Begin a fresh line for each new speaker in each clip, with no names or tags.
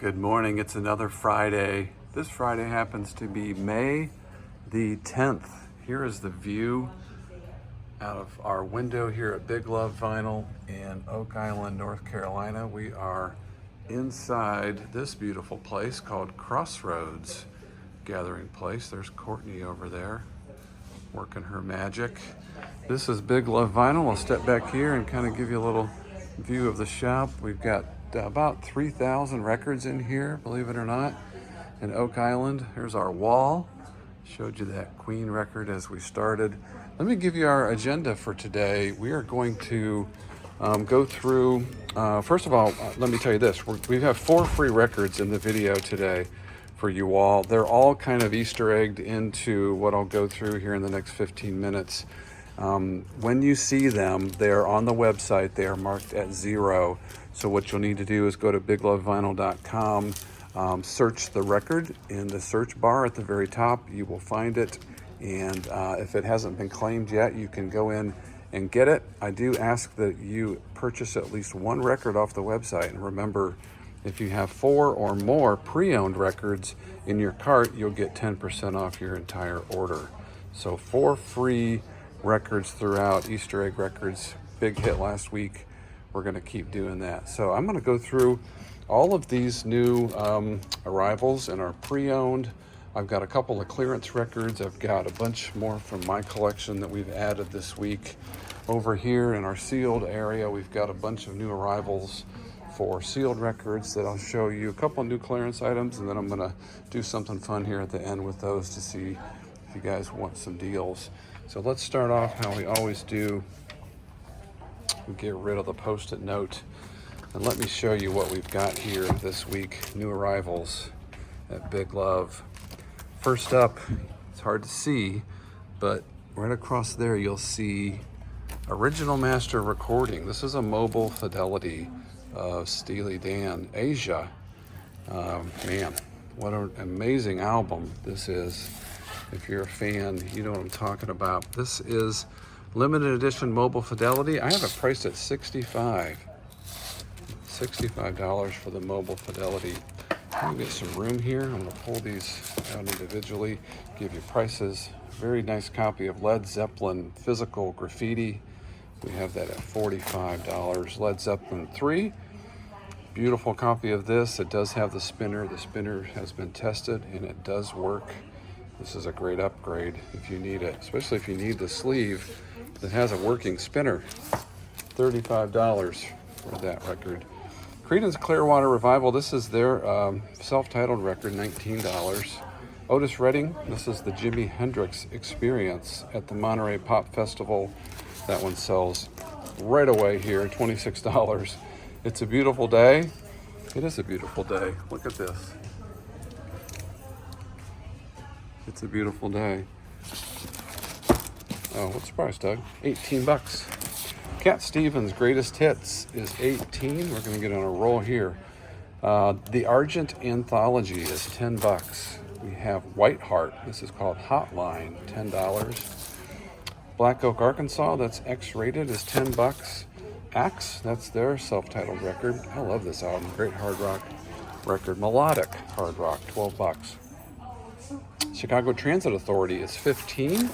Good morning. It's another Friday. This Friday happens to be May the 10th. Here is the view out of our window here at Big Love Vinyl in Oak Island, North Carolina. We are inside this beautiful place called Crossroads Gathering Place. There's Courtney over there working her magic. This is Big Love Vinyl. I'll step back here and kind of give you a little view of the shop. We've got about 3,000 records in here, believe it or not, in Oak Island. Here's our wall. Showed you that Queen record as we started. Let me give you our agenda for today. We are going to go through, first of all, let me tell you this. We have 4 free records in the video today for you all. They're all kind of Easter egged into what I'll go through here in the next 15 minutes. When you see them, they're on the website. They are marked at 0. So what you'll need to do is go to biglovevinyl.com, search the record in the search bar at the very top. You will find it. And if it hasn't been claimed yet, you can go in and get it. I do ask that you purchase at least 1 record off the website. And remember, if you have 4 or more pre-owned records in your cart, you'll get 10% off your entire order. So 4 free records throughout, Easter egg records, big hit last week. We're going to keep doing that. So I'm going to go through all of these new arrivals in our pre-owned. I've got a couple of clearance records. I've got a bunch more from my collection that we've added this week. Over here in our sealed area, we've got a bunch of new arrivals for sealed records that I'll show you. A couple of new clearance items, and then I'm going to do something fun here at the end with those to see if you guys want some deals. So let's start off how we always do. Get rid of the post-it note, and let me show you what we've got here this week. New arrivals at Big Love. First up, it's hard to see, but right across there you'll see Original Master Recording. This is a mobile fidelity of Steely Dan, Asia. Man, what an amazing album this is. If you're a fan, you know what I'm talking about. This is limited edition mobile fidelity. I have it priced at $65 for the mobile fidelity. I'm gonna get some room here. I'm gonna pull these out individually, give you prices. Very nice copy of Led Zeppelin Physical Graffiti. We have that at $45. Led Zeppelin 3. Beautiful copy of this. It does have the spinner. The spinner has been tested and it does work. This is a great upgrade if you need it, especially if you need the sleeve that has a working spinner. $35 for that record. Creedence Clearwater Revival, this is their self-titled record, $19. Otis Redding, this is the Jimi Hendrix Experience at the Monterey Pop Festival. That one sells right away here, $26. It's a beautiful day. It is a beautiful day. Look at this. It's a beautiful day. Oh, what's the price, Doug? $18. Cat Stevens' Greatest Hits is $18. We're going to get on a roll here. The Argent Anthology is $10. We have Whiteheart. This is called Hotline, $10. Black Oak, Arkansas, that's X-rated, is $10. Axe, that's their self-titled record. I love this album. Great hard rock record. Melodic hard rock, $12. Chicago Transit Authority is $15.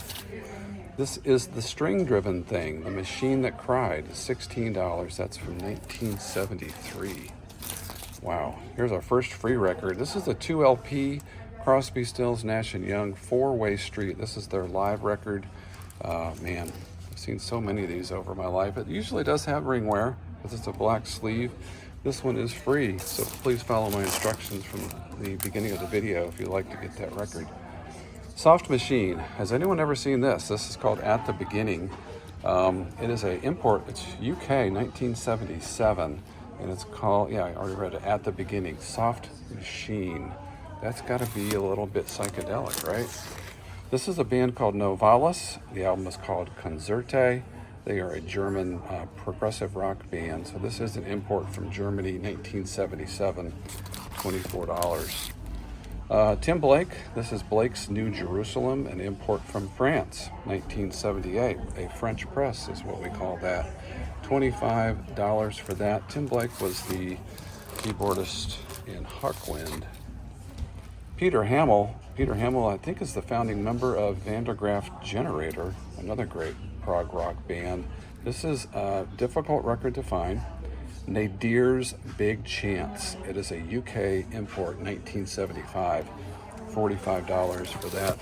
This is the string-driven thing, The Machine That Cried, $16. That's from 1973. Wow. Here's our first free record. This is a 2 LP Crosby, Stills, Nash & Young, 4-Way Street. This is their live record. Man, I've seen so many of these over my life. It usually does have ring wear because it's a black sleeve. This one is free, so please follow my instructions from the beginning of the video if you'd like to get that record. Soft Machine. Has anyone ever seen this? This is called At the Beginning. It is an import. It's UK, 1977. And it's called, yeah, I already read it, At the Beginning. Soft Machine. That's got to be a little bit psychedelic, right? This is a band called Novalis. The album is called Conzerte. They are a German progressive rock band. So this is an import from Germany, 1977, $24. Tim Blake, this is Blake's New Jerusalem, an import from France, 1978. A French press is what we call that. $25 for that. Tim Blake was the keyboardist in Hawkwind. Peter Hamill, I think, is the founding member of Vandergraft Generator, another great prog rock band. This is a difficult record to find. Nadir's Big Chance. It is a UK import, 1975. $45 for that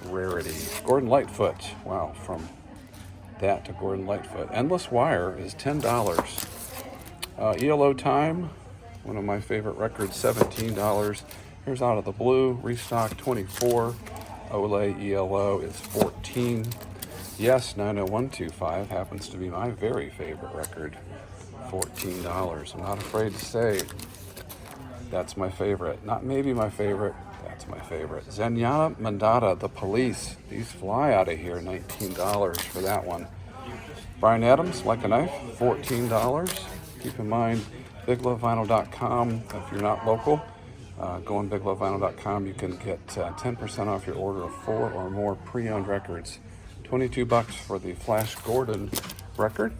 rarity. Gordon Lightfoot. Wow, from that to Gordon Lightfoot. Endless Wire is $10. ELO Time, one of my favorite records, $17. Here's Out of the Blue, restock, $24. Ole ELO is $14. Yes, 90125 happens to be my very favorite record, $14. I'm not afraid to say that's my favorite. Not maybe my favorite, that's my favorite. Zenyatta Mandata, The Police. These fly out of here, $19 for that one. Bryan Adams, Like a Knife, $14. Keep in mind, BigLoveVinyl.com, if you're not local, go on BigLoveVinyl.com. You can get 10% off your order of 4 or more pre-owned records. $22 for the Flash Gordon record.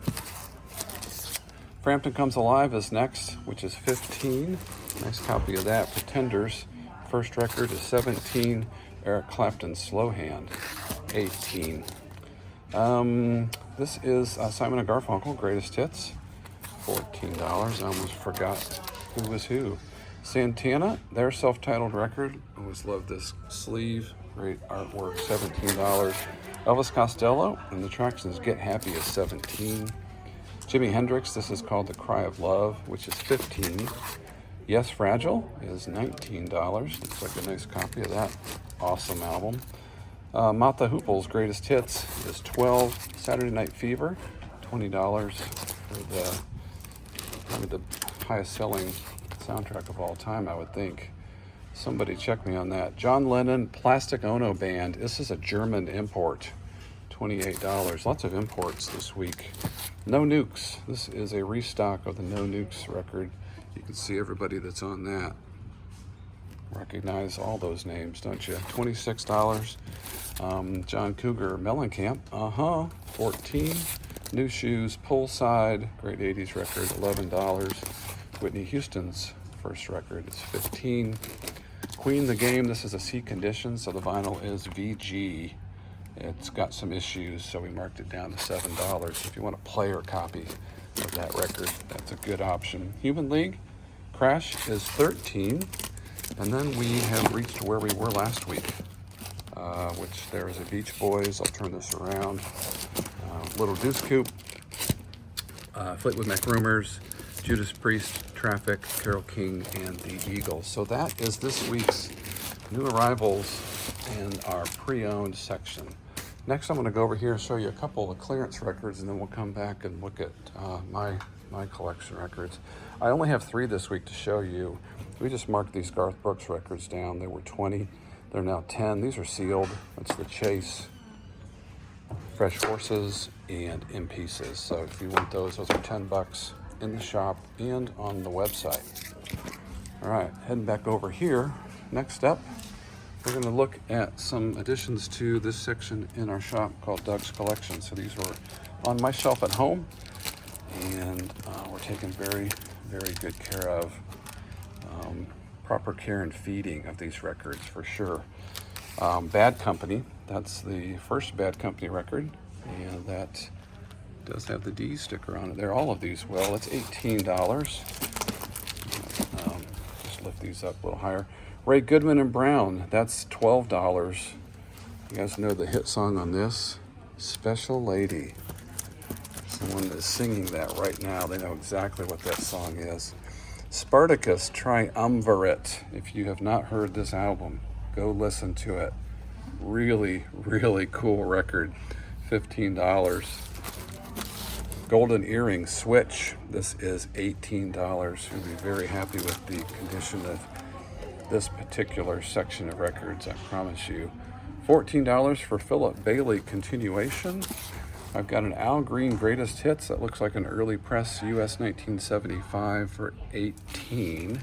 Frampton Comes Alive is next, which is $15. Nice copy of that. Pretenders, first record is $17. Eric Clapton, Slow Hand, $18. This is Simon & Garfunkel, Greatest Hits, $14. I almost forgot who was who. Santana, their self-titled record. Always loved this sleeve. Great artwork, $17. Elvis Costello and the Traxons, Get Happy, is $17. Jimi Hendrix, this is called The Cry of Love, which is $15. Yes, Fragile is $19. Looks like a nice copy of that awesome album. Mott the Hoople's Greatest Hits is $12. Saturday Night Fever, $20 for probably the highest selling soundtrack of all time, I would think. Somebody check me on that. John Lennon, Plastic Ono Band. This is a German import, $28. Lots of imports this week. No Nukes. This is a restock of the No Nukes record. You can see everybody that's on that. Recognize all those names, don't you? $26. John Cougar Mellencamp, 14. New Shoes, Poolside, great 80s record, $11. Whitney Houston's first record is $15. Queen the Game, this is a C condition, so the vinyl is VG. It's got some issues, so we marked it down to $7. If you want a player copy of that record, that's a good option. Human League, Crash is $13. And then we have reached where we were last week, which there is a Beach Boys. I'll turn this around. Little Deuce Coupe, Fleetwood Mac Rumors, Judas Priest, Traffic, Carole King, and the Eagles. So that is this week's new arrivals in our pre-owned section. Next, I'm going to go over here and show you a couple of clearance records, and then we'll come back and look at my collection records. I only have 3 this week to show you. We just marked these Garth Brooks records down. They were 20. They're now 10. These are sealed. That's the Chase, Fresh Horses, and In Pieces. So if you want those are $10 in the shop and on the website. All right, heading back over here. Next up, we're going to look at some additions to this section in our shop called Doug's Collection. So these were on my shelf at home, and we're taking very, very good care of. Proper care and feeding of these records for sure. Bad Company, that's the first Bad Company record, and that does have the D sticker on it there. All of these will. It's $18. Just lift these up a little higher. Ray Goodman and Brown, that's $12. You guys know the hit song on this? Special Lady. Someone is singing that right now. They know exactly what that song is. Spartacus Triumvirate. If you have not heard this album, go listen to it. Really, really cool record. $15. Golden Earring Switch. This is $18. You'll be very happy with the condition of this particular section of records, I promise you. $14 for Philip Bailey Continuation. I've got an Al Green Greatest Hits that looks like an early press US 1975 for $18.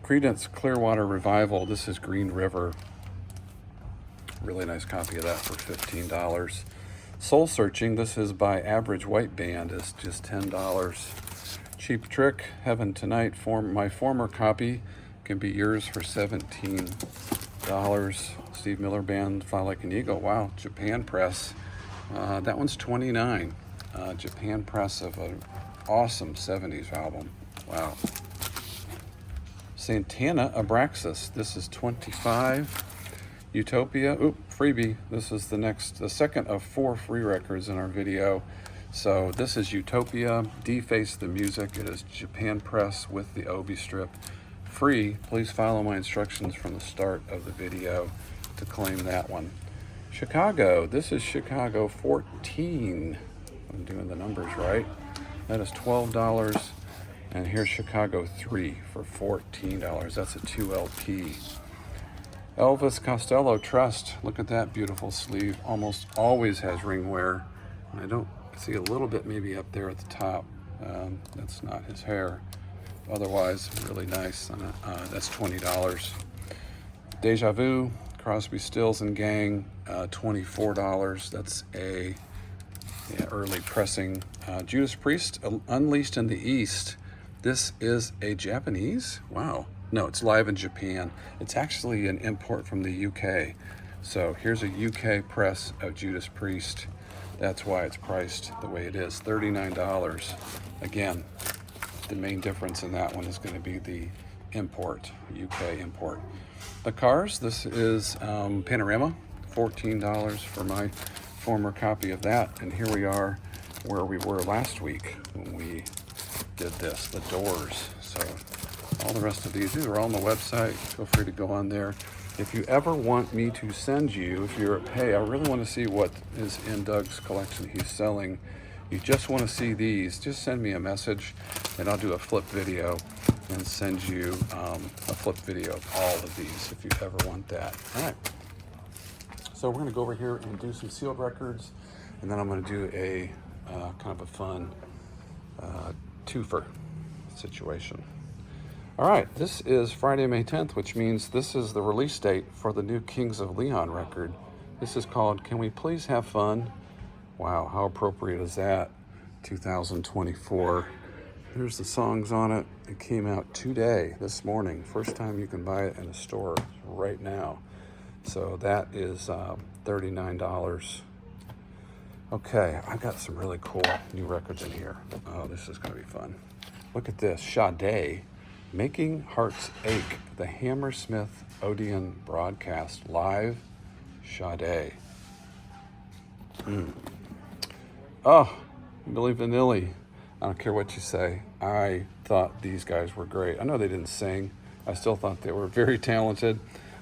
Creedence Clearwater Revival, this is Green River. Really nice copy of that for $15. Soul Searching, this is by Average White Band, is just $10. Cheap Trick, Heaven Tonight. My former copy can be yours for $17. Steve Miller Band, Fly Like an Eagle. Wow, Japan Press. That one's $29. Japan Press of an awesome 70s album. Wow. Santana Abraxas. This is $25. Utopia. Freebie. This is the second of 4 free records in our video. So this is Utopia. Deface the Music. It is Japan Press with the Obi strip. Free. Please follow my instructions from the start of the video to claim that one. Chicago. This is Chicago 14. I'm doing the numbers right. That is $12. And here's Chicago 3 for $14. That's a 2 LP. Elvis Costello Trust. Look at that beautiful sleeve. Almost always has ring wear. I don't see a little bit maybe up there at the top. That's not his hair. Otherwise, really nice. That's $20. Deja Vu, Crosby, Stills and Gang, $24. That's a early pressing. Judas Priest, Unleashed in the East. This is a Japanese? Wow. No, it's live in Japan. It's actually an import from the UK. So here's a UK press of Judas Priest. That's why it's priced the way it is, $39. Again, the main difference in that one is going to be the import, UK import. The Cars, this is Panorama, $14 for my former copy of that. And here we are where we were last week when we did this, The Doors. So all the rest of these are all on the website. Feel free to go on there. If you ever want me to send you, if you're, hey, I really want to see what is in Doug's collection he's selling, you just want to see these, just send me a message and I'll do a flip video and send you a flip video of all of these if you ever want that. All right. So we're going to go over here and do some sealed records, and then I'm going to do a kind of a fun twofer situation. All right, this is Friday, May 10th, which means this is the release date for the new Kings of Leon record. This is called Can We Please Have Fun? Wow, how appropriate is that? 2024. Here's the songs on it. It came out today, this morning. First time you can buy it in a store right now. So that is $39. Okay, I've got some really cool new records in here. Oh, this is going to be fun. Look at this, Sade, Making Hearts Ache, the Hammersmith Odeon broadcast, live, Sade. Oh, Milli Vanilli. I don't care what you say. I thought these guys were great. I know they didn't sing. I still thought they were very talented,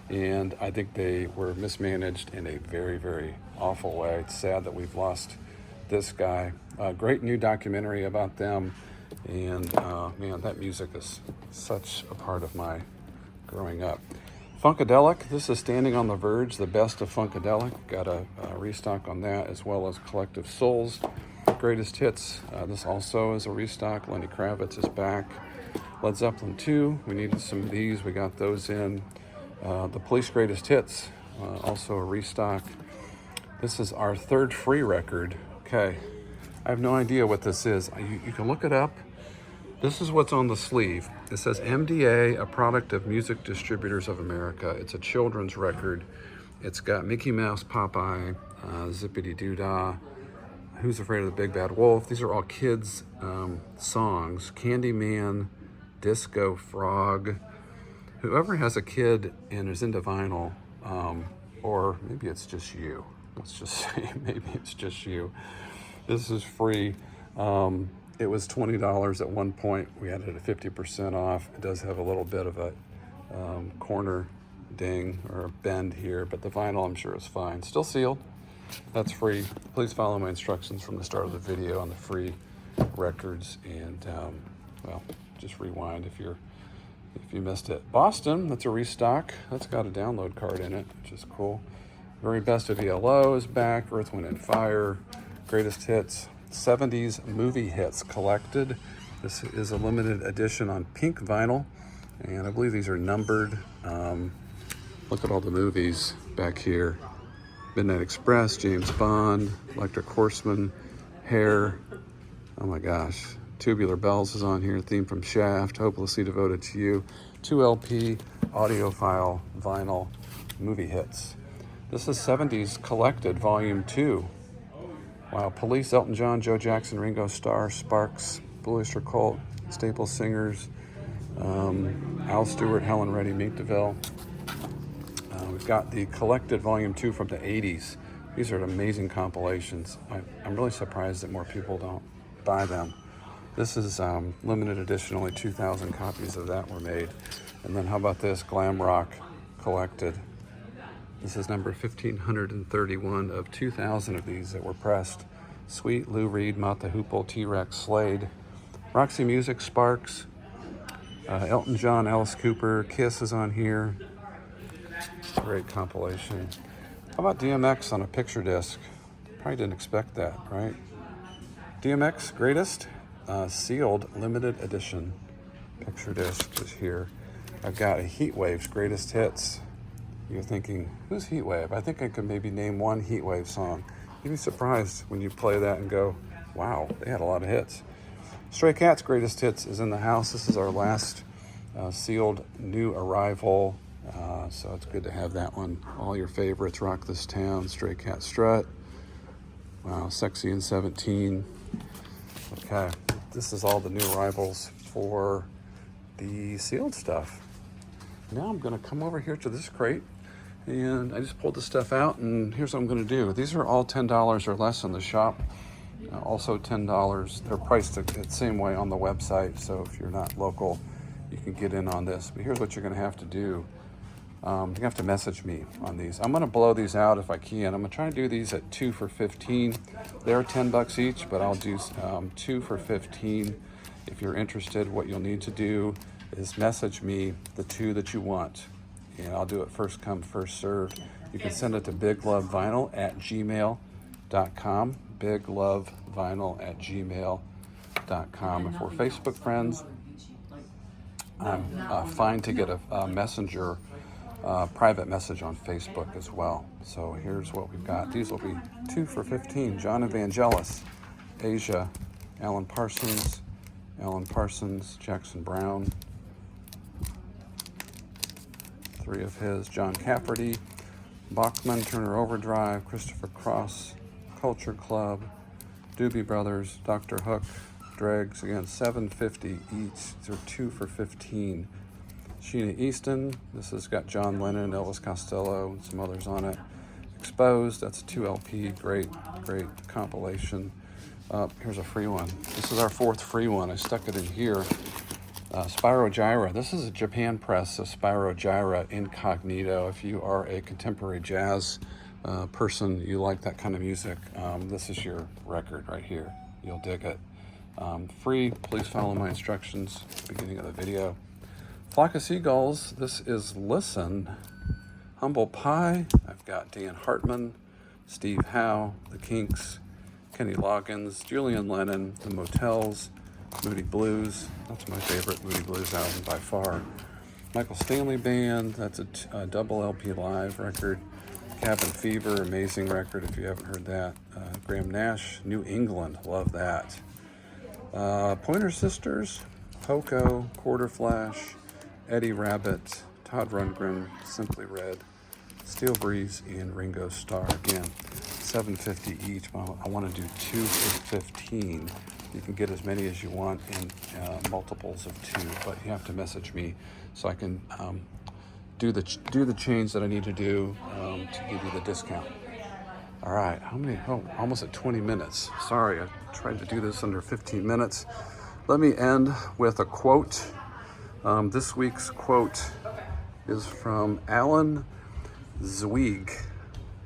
and I think they were mismanaged in a very, very awful way. It's sad that we've lost this guy. Great new documentary about them, and man, that music is such a part of my growing up. Funkadelic, this is Standing on the Verge, the best of Funkadelic. Got a restock on that, as well as Collective Souls Greatest Hits. This also is a restock. Lenny Kravitz is back. Led Zeppelin 2, we needed some of these. We got those in. The Police Greatest Hits, also a restock. This is our third free record. Okay, I have no idea what this is. You can look it up. This is what's on the sleeve. It says MDA, a product of Music Distributors of America. It's a children's record. It's got Mickey Mouse, Popeye, Zippity Doo Dah, Who's Afraid of the Big Bad Wolf. These are all kids' songs. Candyman, Disco Frog. Whoever has a kid and is into vinyl, or maybe it's just you. Let's just say maybe it's just you. This is free. It was $20 at one point. We had it at 50% off. It does have a little bit of a corner ding or a bend here, but the vinyl I'm sure is fine. Still sealed. That's free. Please follow my instructions from the start of the video on the free records, and well, just rewind if you missed it. Boston, that's a restock. That's got a download card in it, which is cool. Very Best of ELO is back. Earth, Wind and Fire, Greatest Hits, 70s movie hits collected. This is a limited edition on pink vinyl, and I believe these are numbered. Look at all the movies back here. Midnight Express, James Bond, Electric Horseman, Hair. Oh my gosh, Tubular Bells is on here, theme from Shaft, Hopelessly Devoted to You, 2 LP, audiophile, vinyl, movie hits. This is 70s Collected, Volume 2. Wow, Police, Elton John, Joe Jackson, Ringo Starr, Sparks, Blue Oyster Cult, Staple Singers, Al Stewart, Helen Reddy, Meet DeVille. We've got the Collected Volume 2 from the 80s. These are amazing compilations. I'm really surprised that more people don't buy them. This is limited edition, only 2,000 copies of that were made. And then how about this, Glam Rock Collected. This is number 1531 of 2,000 of these that were pressed. Sweet, Lou Reed, Mott the Hoople, T-Rex, Slade, Roxy Music, Sparks, Elton John, Alice Cooper, Kiss is on here. Great compilation. How about DMX on a picture disc? Probably didn't expect that, right? DMX Greatest Sealed Limited Edition picture disc is here. I've got a Heatwave's Greatest Hits. You're thinking, who's Heatwave? I think I could maybe name one Heatwave song. You'd be surprised when you play that and go, wow, they had a lot of hits. Stray Cats Greatest Hits is in the house. This is our last sealed new arrival. So it's good to have that one. All your favorites, Rock This Town, Stray Cat Strut. Wow, Sexy and 17. Okay, this is all the new arrivals for the sealed stuff. Now I'm gonna come over here to this crate and I just pulled the stuff out and here's what I'm gonna do. These are all $10 or less in the shop. Also $10, they're priced the same way on the website. So if you're not local, you can get in on this. But here's what you're gonna have to do. You have to message me on these. I'm gonna blow these out if I can. I'm gonna try to do these at 2 for $15. They're $10 each, but I'll do 2 for $15. If you're interested, what you'll need to do is message me the 2 that you want. And I'll do it first come, first served. You can send it to biglovevinyl@gmail.com. biglovevinyl@gmail.com. If we're Facebook friends, I'm fine to get a messenger private message on Facebook as well. So here's what we've got. These will be 2 for $15. John Evangelis, Asia, Alan Parsons, Jackson Brown, 3 of his, John Cafferty, Bachman, Turner Overdrive, Christopher Cross, Culture Club, Doobie Brothers, Dr. Hook, Dregs, again, $7.50 each. These are 2 for $15. Sheena Easton, this has got John Lennon, Elvis Costello, and some others on it. Exposed, that's a 2 LP, great compilation. Here's a free one. This is our 4th free one. I stuck it in here. Spyro Gyra. This is a Japan press of Spyro Gyra Incognito. If you are a contemporary jazz person, you like that kind of music, this is your record right here. You'll dig it. Free, please follow my instructions at the beginning of the video. Flock of Seagulls, this is Listen. Humble Pie, I've got Dan Hartman, Steve Howe, The Kinks, Kenny Loggins, Julian Lennon, The Motels, Moody Blues, that's my favorite Moody Blues album by far. Michael Stanley Band, that's a double LP live record. Cabin Fever, amazing record if you haven't heard that. Graham Nash, New England, love that. Pointer Sisters, Poco, Quarter Flash, Eddie Rabbit, Todd Rundgren, Simply Red, Steel Breeze, and Ringo Starr. Again, $7.50 each. Well, I want to do 2 for $15. You can get as many as you want in multiples of 2, but you have to message me so I can do the change that I need to do to give you the discount. All right, how many? Oh, almost at 20 minutes. Sorry, I tried to do this under 15 minutes. Let me end with a quote. This week's quote is from Alan Zweig,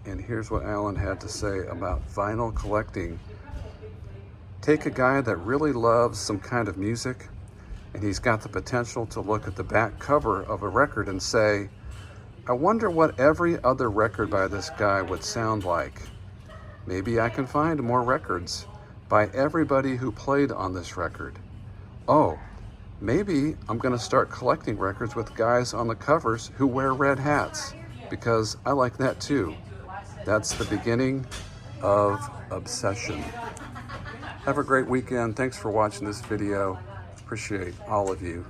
and here's what Alan had to say about vinyl collecting. Take a guy that really loves some kind of music, and he's got the potential to look at the back cover of a record and say, I wonder what every other record by this guy would sound like. Maybe I can find more records by everybody who played on this record. Oh, maybe I'm going to start collecting records with guys on the covers who wear red hats, because I like that too. That's the beginning of obsession. Have a great weekend. Thanks for watching this video. Appreciate all of you.